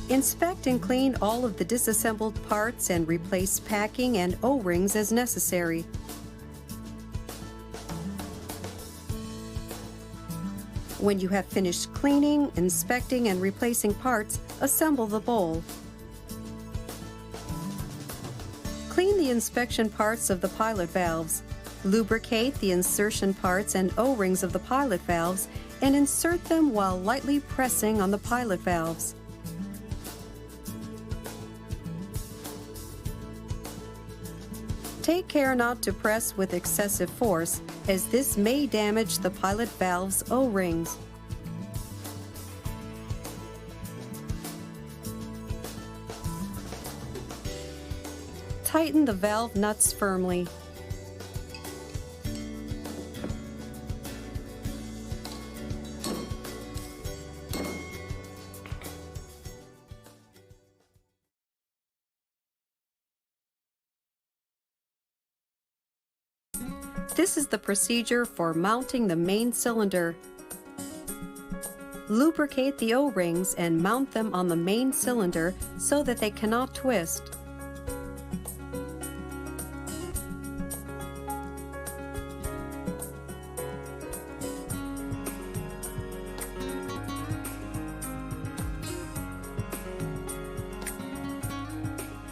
Inspect and clean all of the disassembled parts and replace packing and O-rings as necessary. When you have finished cleaning, inspecting, and replacing parts, assemble the bowl. Clean the inspection parts of the pilot valves. Lubricate the insertion parts and O-rings of the pilot valves and insert them while lightly pressing on the pilot valves. Take care not to press with excessive force, as this may damage the pilot valve's O-rings. Tighten the valve nuts firmly. This is the procedure for mounting the main cylinder. Lubricate the O-rings and mount them on the main cylinder so that they cannot twist.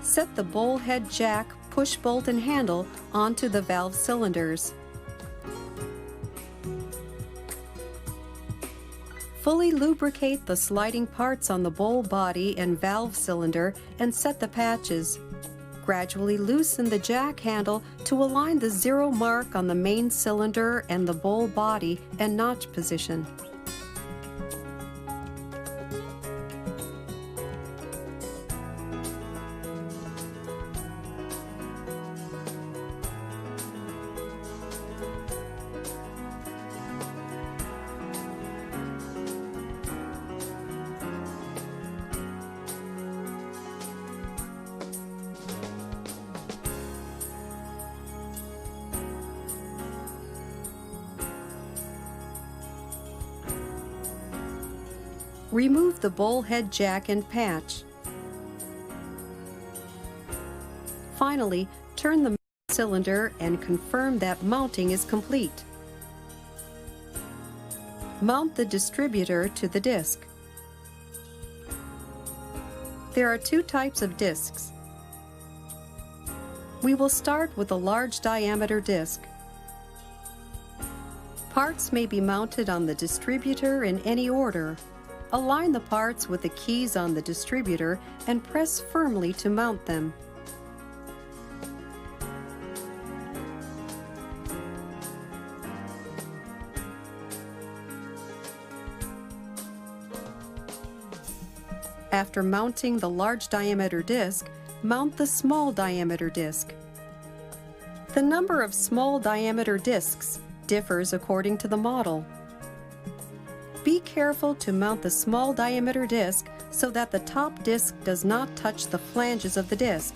Set the bowl head jack, push bolt and handle onto the valve cylinders. Fully lubricate the sliding parts on the bowl body and valve cylinder and set the patches. Gradually loosen the jack handle to align the zero mark on the main cylinder and the bowl body and notch position. Remove the bowl head jack and patch. Finally, turn the cylinder and confirm that mounting is complete. Mount the distributor to the disc. There are two types of discs. We will start with a large diameter disc. Parts may be mounted on the distributor in any order. Align the parts with the keys on the distributor and press firmly to mount them. After mounting the large diameter disc, mount the small diameter disc. The number of small diameter discs differs according to the model. Be careful to mount the small diameter disc so that the top disc does not touch the flanges of the disc.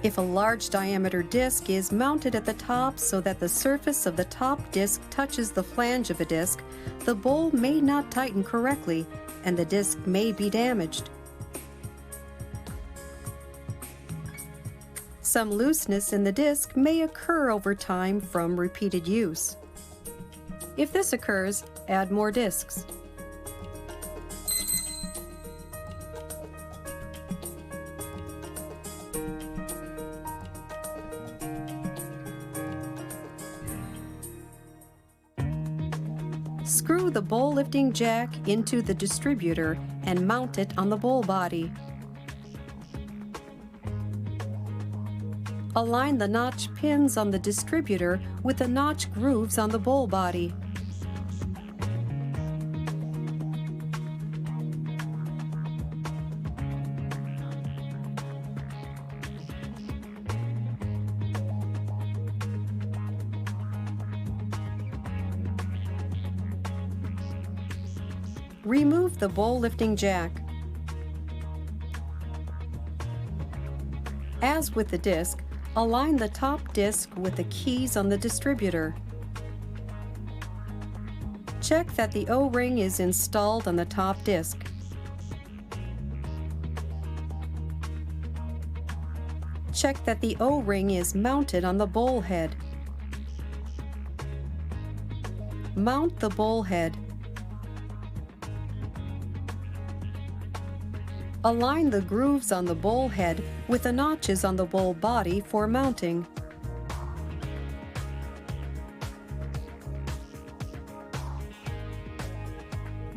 If a large diameter disc is mounted at the top so that the surface of the top disc touches the flange of a disc, the bowl may not tighten correctly and the disc may be damaged. Some looseness in the disc may occur over time from repeated use. If this occurs, add more discs. Screw the bowl lifting jack into the distributor and mount it on the bowl body. Align the notch pins on the distributor with the notch grooves on the bowl body. Remove the bowl lifting jack. As with the disc, align the top disc with the keys on the distributor. Check that the O-ring is installed on the top disc. Check that the O-ring is mounted on the bowl head. Mount the bowl head. Align the grooves on the bowl head with the notches on the bowl body for mounting.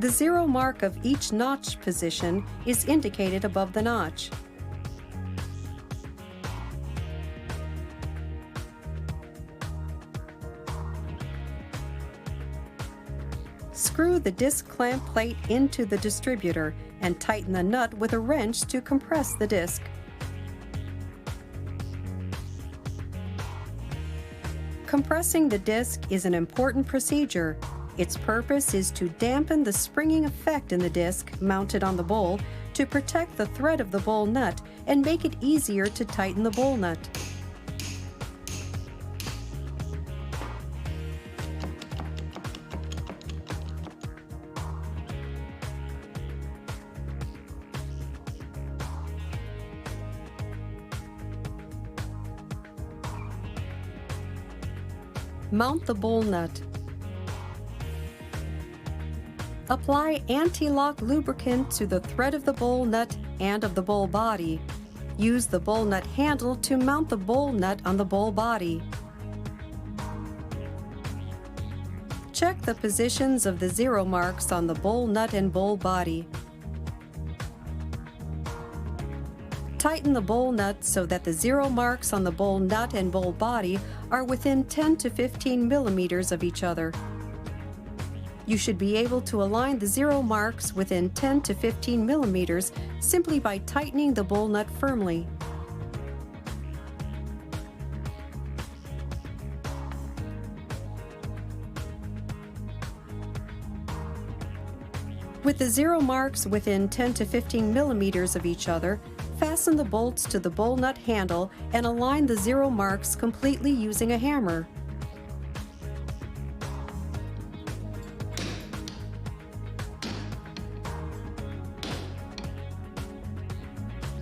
The zero mark of each notch position is indicated above the notch. Screw the disc clamp plate into the distributor and tighten the nut with a wrench to compress the disc. Compressing the disc is an important procedure. Its purpose is to dampen the springing effect in the disc mounted on the bowl to protect the thread of the bowl nut and make it easier to tighten the bowl nut. Mount the bowl nut. Apply anti-lock lubricant to the thread of the bowl nut and of the bowl body. Use the bowl nut handle to mount the bowl nut on the bowl body. Check the positions of the zero marks on the bowl nut and bowl body. Tighten the bowl nut so that the zero marks on the bowl nut and bowl body are within 10 to 15 millimeters of each other. You should be able to align the zero marks within 10 to 15 millimeters simply by tightening the bowl nut firmly. With the zero marks within 10 to 15 millimeters of each other, fasten the bolts to the bowl nut handle and align the zero marks completely using a hammer.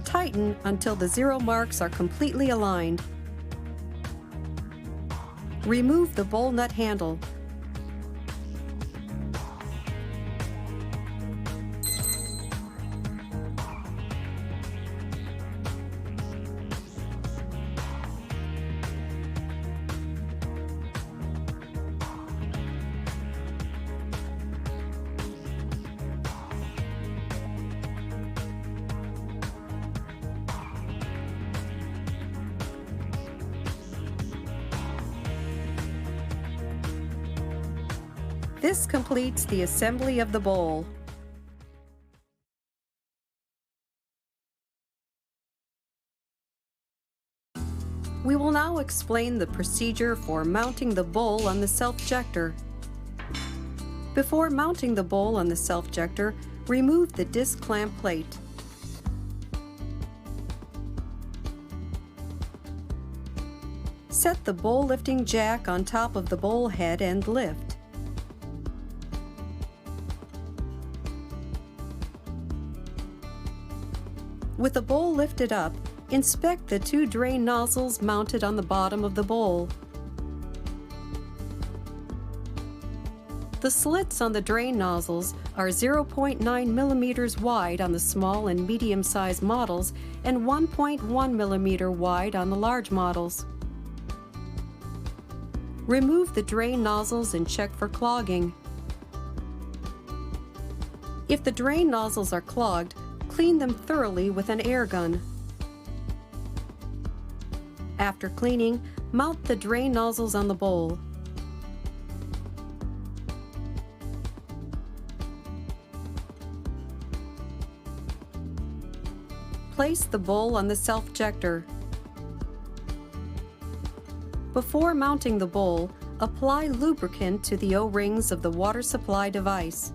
Tighten until the zero marks are completely aligned. Remove the bowl nut handle. This completes the assembly of the bowl. We will now explain the procedure for mounting the bowl on the self-jector. Before mounting the bowl on the self-jector, remove the disc clamp plate. Set the bowl lifting jack on top of the bowl head and lift. With the bowl lifted up, inspect the two drain nozzles mounted on the bottom of the bowl. The slits on the drain nozzles are 0.9 millimeters wide on the small and medium-sized models and 1.1 millimeter wide on the large models. Remove the drain nozzles and check for clogging. If the drain nozzles are clogged, clean them thoroughly with an air gun. After cleaning, mount the drain nozzles on the bowl. Place the bowl on the self-jector. Before mounting the bowl, apply lubricant to the O-rings of the water supply device.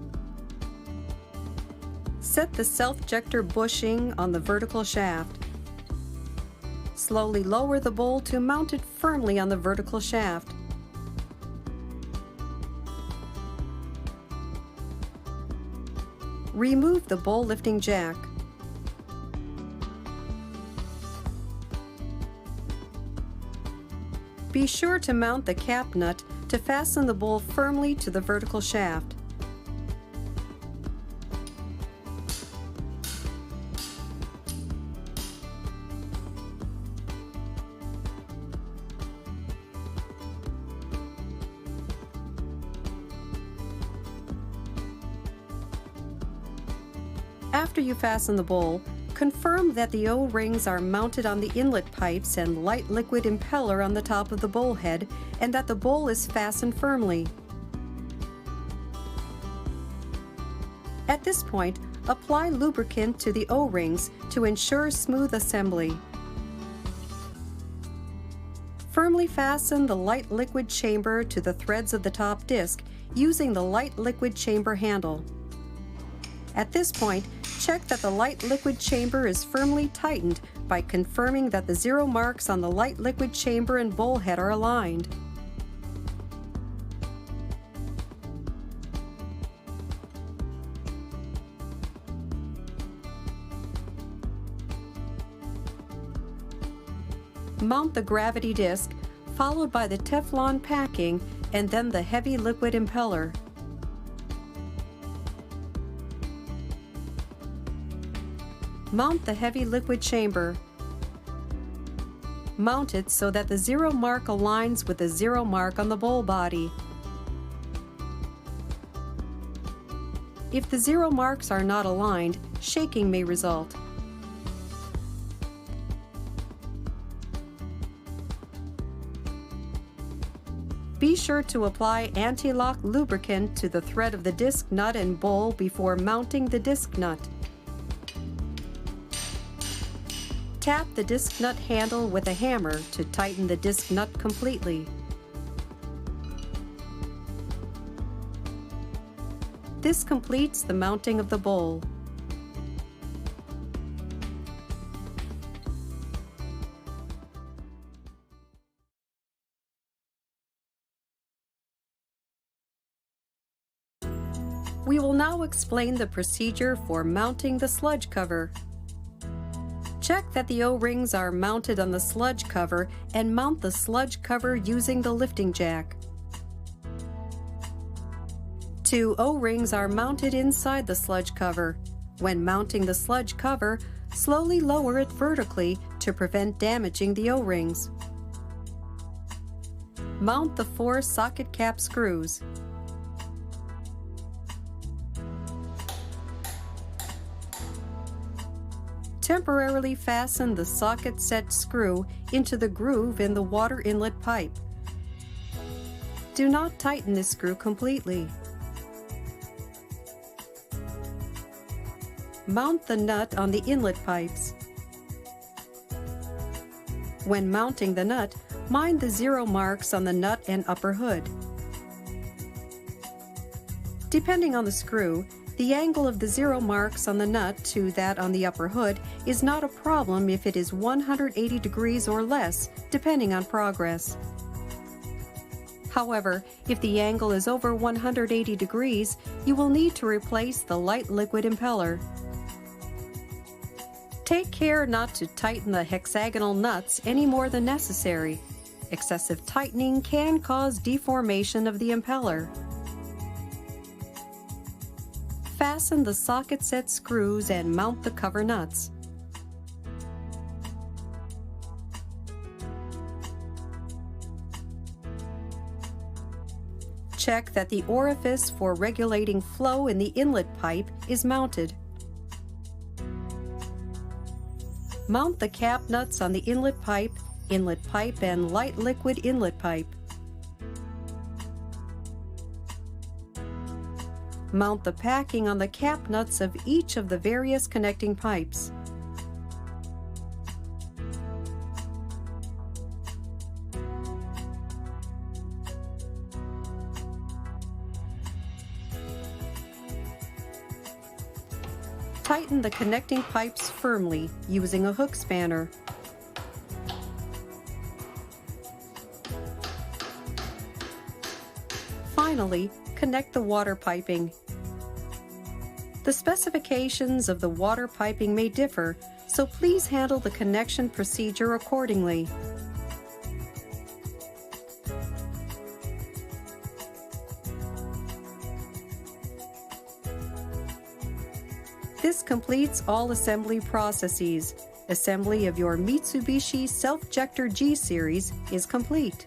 Set the self-jector bushing on the vertical shaft. Slowly lower the bowl to mount it firmly on the vertical shaft. Remove the bowl lifting jack. Be sure to mount the cap nut to fasten the bowl firmly to the vertical shaft. After you fasten the bowl, confirm that the O-rings are mounted on the inlet pipes and light liquid impeller on the top of the bowl head, and that the bowl is fastened firmly. At this point, apply lubricant to the O-rings to ensure smooth assembly. Firmly fasten the light liquid chamber to the threads of the top disc using the light liquid chamber handle. At this point, check that the light liquid chamber is firmly tightened by confirming that the zero marks on the light liquid chamber and bowl head are aligned. Mount the gravity disc, followed by the Teflon packing and then the heavy liquid impeller. Mount the heavy liquid chamber. Mount it so that the zero mark aligns with the zero mark on the bowl body. If the zero marks are not aligned, shaking may result. Be sure to apply anti-lock lubricant to the thread of the disc nut and bowl before mounting the disc nut. Tap the disc nut handle with a hammer to tighten the disc nut completely. This completes the mounting of the bowl. We will now explain the procedure for mounting the sludge cover. Check that the O-rings are mounted on the sludge cover and mount the sludge cover using the lifting jack. 2 O-rings are mounted inside the sludge cover. When mounting the sludge cover, slowly lower it vertically to prevent damaging the O-rings. Mount the 4 socket cap screws. Temporarily fasten the socket set screw into the groove in the water inlet pipe. Do not tighten this screw completely. Mount the nut on the inlet pipes. When mounting the nut, mind the zero marks on the nut and upper hood. Depending on the screw, the angle of the zero marks on the nut to that on the upper hood is not a problem if it is 180 degrees or less, depending on progress. However, if the angle is over 180 degrees, you will need to replace the light liquid impeller. Take care not to tighten the hexagonal nuts any more than necessary. Excessive tightening can cause deformation of the impeller. Fasten the socket set screws and mount the cover nuts. Check that the orifice for regulating flow in the inlet pipe is mounted. Mount the cap nuts on the inlet pipe, and light liquid inlet pipe. Mount the packing on the cap nuts of each of the various connecting pipes. Tighten the connecting pipes firmly using a hook spanner. Finally, connect the water piping. The specifications of the water piping may differ, so please handle the connection procedure accordingly. This completes all assembly processes. Assembly of your Mitsubishi Self-Jector G Series is complete.